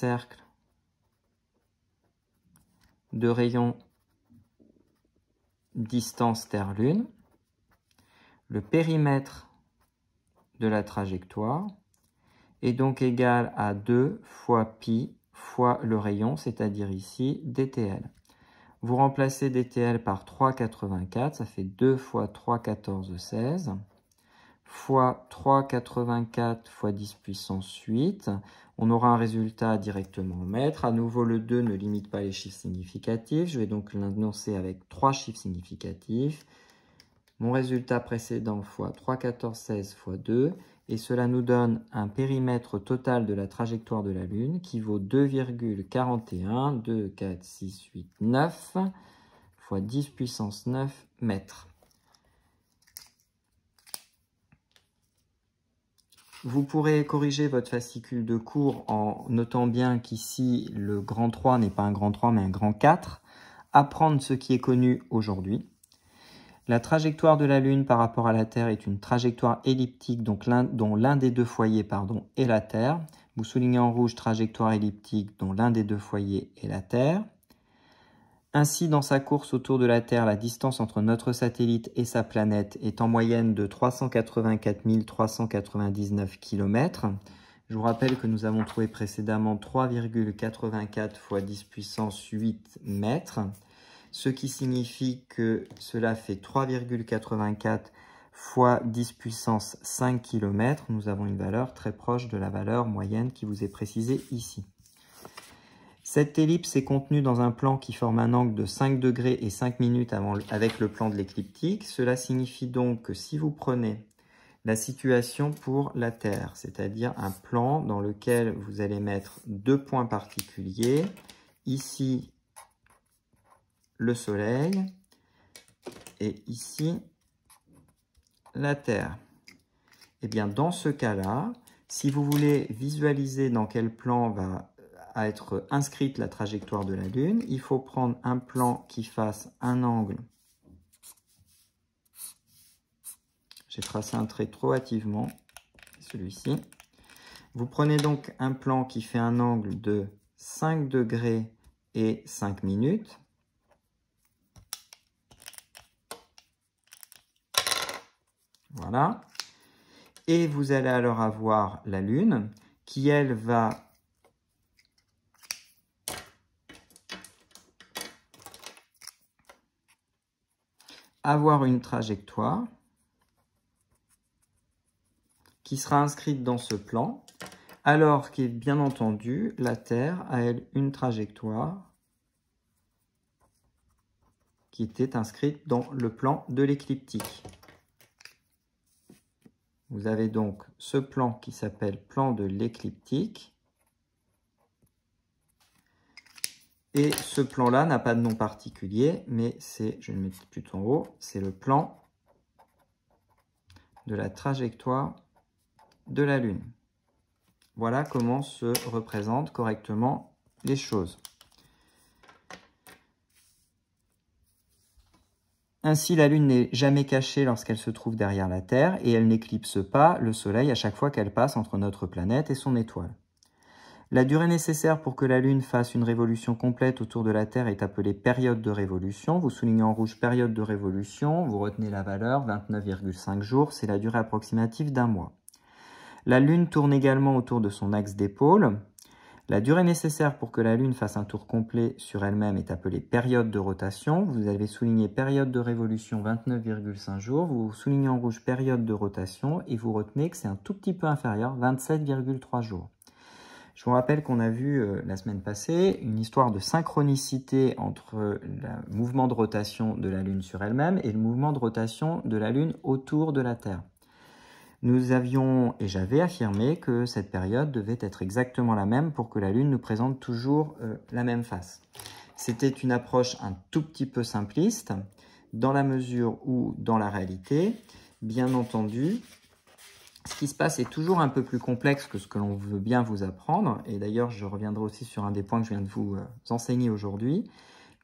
cercle de rayon distance Terre-Lune, le périmètre de la trajectoire est donc égal à 2 fois pi fois le rayon, c'est-à-dire ici dTL. Vous remplacez dTL par 3,84, ça fait 2 fois 3,14, 16, fois 3,84 fois 10 puissance 8. On aura un résultat directement en mètres. À nouveau, le 2 ne limite pas les chiffres significatifs. Je vais donc l'annoncer avec 3 chiffres significatifs. Mon résultat précédent fois 3,14, 16 fois 2. Et cela nous donne un périmètre total de la trajectoire de la Lune qui vaut 2,41, 2, 4, 6, 8, 9 fois 10 puissance 9 mètres. Vous pourrez corriger votre fascicule de cours en notant bien qu'ici, le grand 3 n'est pas un grand 3, mais un grand 4. Apprendre ce qui est connu aujourd'hui. La trajectoire de la Lune par rapport à la Terre est une trajectoire elliptique dont l'un des deux foyers est la Terre. Vous soulignez en rouge trajectoire elliptique dont l'un des deux foyers est la Terre. Ainsi, dans sa course autour de la Terre, la distance entre notre satellite et sa planète est en moyenne de 384 399 km. Je vous rappelle que nous avons trouvé précédemment 3,84 fois 10 puissance 8 mètres, ce qui signifie que cela fait 3,84 fois 10 puissance 5 km. Nous avons une valeur très proche de la valeur moyenne qui vous est précisée ici. Cette ellipse est contenue dans un plan qui forme un angle de 5 degrés et 5 minutes avec le plan de l'écliptique. Cela signifie donc que si vous prenez la situation pour la Terre, c'est-à-dire un plan dans lequel vous allez mettre deux points particuliers, ici le Soleil et ici la Terre. Et bien dans ce cas-là, si vous voulez visualiser dans quel plan va être inscrite la trajectoire de la Lune, il faut prendre un plan qui fasse un angle. J'ai tracé un trait trop hâtivement, celui-ci. Vous prenez donc un plan qui fait un angle de 5 degrés et 5 minutes. Voilà. Et vous allez alors avoir la Lune qui, elle, va avoir une trajectoire qui sera inscrite dans ce plan, alors que, bien entendu, la Terre a, elle, une trajectoire qui était inscrite dans le plan de l'écliptique. Vous avez donc ce plan qui s'appelle plan de l'écliptique. Et ce plan-là n'a pas de nom particulier, mais c'est, je vais le mettre plutôt en haut, c'est le plan de la trajectoire de la Lune. Voilà comment se représentent correctement les choses. Ainsi, la Lune n'est jamais cachée lorsqu'elle se trouve derrière la Terre et elle n'éclipse pas le Soleil à chaque fois qu'elle passe entre notre planète et son étoile. La durée nécessaire pour que la Lune fasse une révolution complète autour de la Terre est appelée période de révolution. Vous soulignez en rouge période de révolution, vous retenez la valeur 29,5 jours, c'est la durée approximative d'un mois. La Lune tourne également autour de son axe d'épaule. La durée nécessaire pour que la Lune fasse un tour complet sur elle-même est appelée période de rotation. Vous avez souligné période de révolution 29,5 jours. Vous soulignez en rouge période de rotation et vous retenez que c'est un tout petit peu inférieur, 27,3 jours. Je vous rappelle qu'on a vu la semaine passée une histoire de synchronicité entre le mouvement de rotation de la Lune sur elle-même et le mouvement de rotation de la Lune autour de la Terre. Nous avions, et j'avais affirmé que cette période devait être exactement la même pour que la Lune nous présente toujours la même face. C'était une approche un tout petit peu simpliste, dans la mesure où, dans la réalité, bien entendu, ce qui se passe est toujours un peu plus complexe que ce que l'on veut bien vous apprendre. Et d'ailleurs, je reviendrai aussi sur un des points que je viens de vous enseigner aujourd'hui,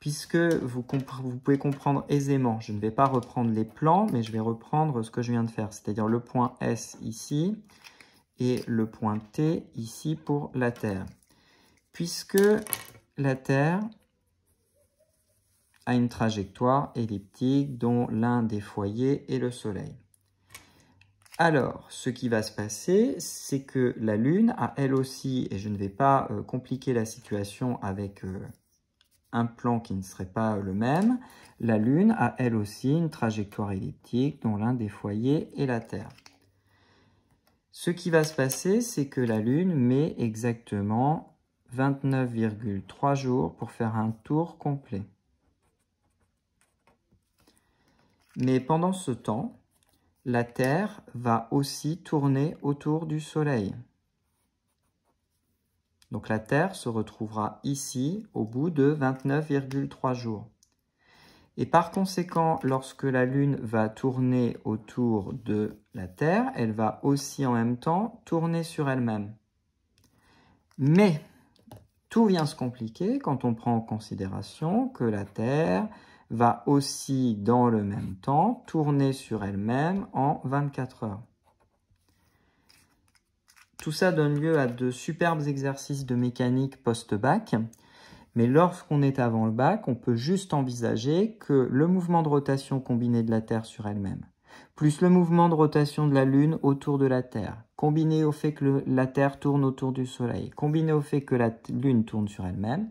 puisque vous pouvez comprendre aisément. Je ne vais pas reprendre les plans, mais je vais reprendre ce que je viens de faire, c'est-à-dire le point S ici et le point T ici pour la Terre. puisque la Terre a une trajectoire elliptique dont l'un des foyers est le Soleil. Alors, ce qui va se passer, c'est que la Lune a elle aussi, et je ne vais pas compliquer la situation avec un plan qui ne serait pas le même, la Lune a elle aussi une trajectoire elliptique dont l'un des foyers est la Terre. Ce qui va se passer, c'est que la Lune met exactement 29,3 jours pour faire un tour complet. Mais pendant ce temps, la Terre va aussi tourner autour du Soleil. Donc la Terre se retrouvera ici au bout de 29,3 jours. Et par conséquent, lorsque la Lune va tourner autour de la Terre, elle va aussi en même temps tourner sur elle-même. Mais tout vient se compliquer quand on prend en considération que la Terre va aussi, dans le même temps, tourner sur elle-même en 24 heures. Tout ça donne lieu à de superbes exercices de mécanique post-bac, mais lorsqu'on est avant le bac, on peut juste envisager que le mouvement de rotation combiné de la Terre sur elle-même, plus le mouvement de rotation de la Lune autour de la Terre, combiné au fait que la Terre tourne autour du Soleil, combiné au fait que la Lune tourne sur elle-même,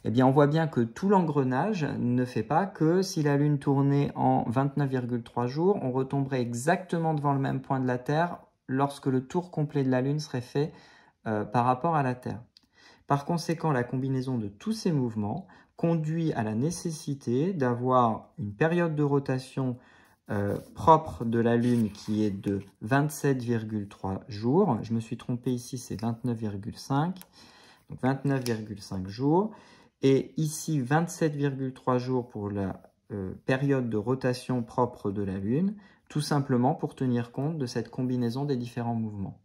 eh bien on voit bien que tout l'engrenage ne fait pas que si la Lune tournait en 29,3 jours, on retomberait exactement devant le même point de la Terre lorsque le tour complet de la Lune serait fait par rapport à la Terre. Par conséquent, la combinaison de tous ces mouvements conduit à la nécessité d'avoir une période de rotation propre de la Lune qui est de 27,3 jours. Je me suis trompé ici, c'est 29,5. Donc 29,5 jours. Et ici, 27,3 jours pour la période de rotation propre de la Lune, tout simplement pour tenir compte de cette combinaison des différents mouvements.